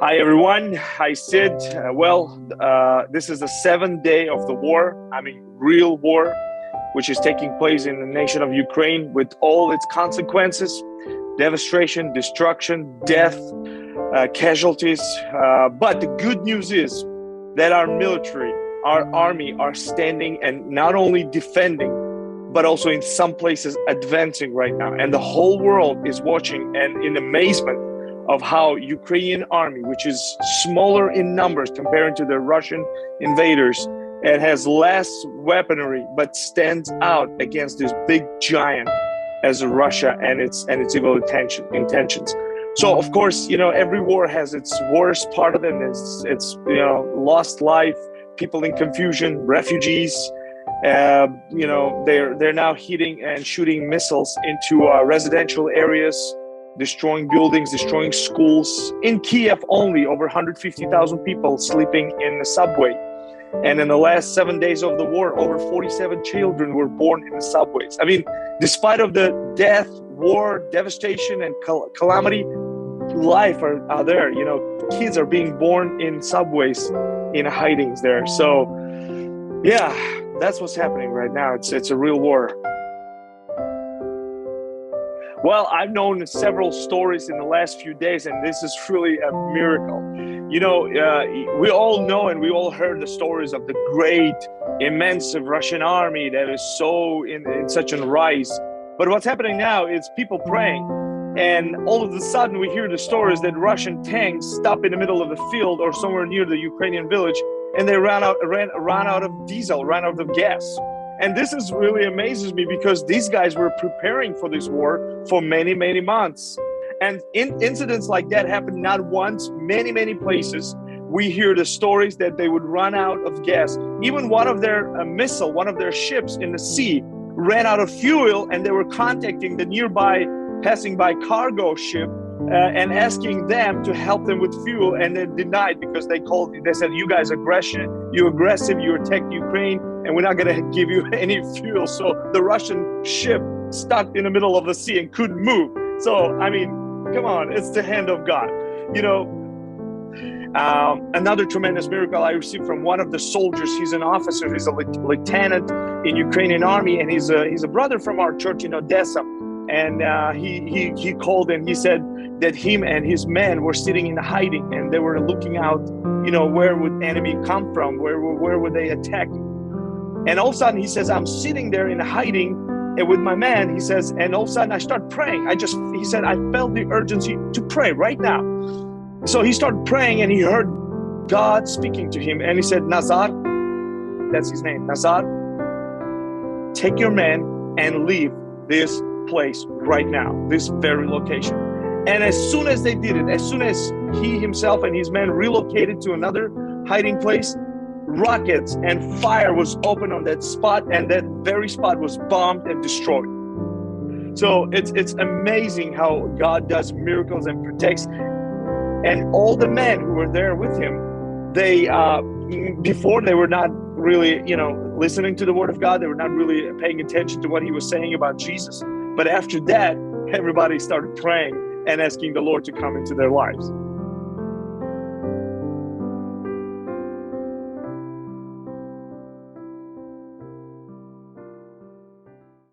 Hi everyone, hi Sid. This is the seventh day of the war. I mean, real war, which is taking place in the nation of Ukraine with all its consequences, devastation, destruction, death, casualties. But the good news is that our military, our army are standing and not only defending, but also in some places advancing right now. And the whole world is watching and in amazement of how Ukrainian army, which is smaller in numbers compared to the Russian invaders and has less weaponry, but stands out against this big giant as Russia and its evil intentions. So of course, every war has its worst part of it. It's lost life, people in confusion, refugees. They're now hitting and shooting missiles into residential areas, destroying buildings, destroying schools. In Kiev only, over 150,000 people sleeping in the subway. And in the last 7 days of the war, over 47 children were born in the subways. I mean, despite of the death, war, devastation, and calamity, life are there. Kids are being born in subways, in hidings there. So, yeah, that's what's happening right now. It's a real war. Well, I've known several stories in the last few days, and this is really a miracle. We all know and we all heard the stories of the great, immense Russian army that is so in such a rise. But what's happening now is people praying. And all of a sudden we hear the stories that Russian tanks stop in the middle of the field or somewhere near the Ukrainian village, and they ran out of diesel, ran out of gas. And this is really amazes me because these guys were preparing for this war for many, many months. And incidents like that happen not once, many, many places. We hear the stories that they would run out of gas. Even one of their one of their ships in the sea ran out of fuel, and they were contacting the nearby passing by cargo ship and asking them to help them with fuel, and they denied because they said, you guys you're aggressive, you attacked Ukraine, and we're not going to give you any fuel. So the Russian ship stuck in the middle of the sea and couldn't move. So, I mean, come on, it's the hand of God. Another tremendous miracle I received from one of the soldiers. He's an officer, he's a lieutenant in Ukrainian army, and he's a brother from our church in Odessa. And he called and he said that him and his men were sitting in hiding, and they were looking out, where would enemy come from? Where would they attack? And all of a sudden he says, I'm sitting there in hiding and with my man, he says, and all of a sudden I start praying. He said, I felt the urgency to pray right now. So he started praying and he heard God speaking to him. And he said, Nazar, that's his name, Nazar, take your men and leave this place right now, this very location. And as soon as they did it, as soon as he himself and his men relocated to another hiding place, rockets and fire was opened on that spot, and that very spot was bombed and destroyed. So it's amazing how God does miracles and protects. And all the men who were there with him, they before they were not really listening to the word of God. They were not really paying attention to what he was saying about Jesus. But after that, everybody started praying and asking the Lord to come into their lives.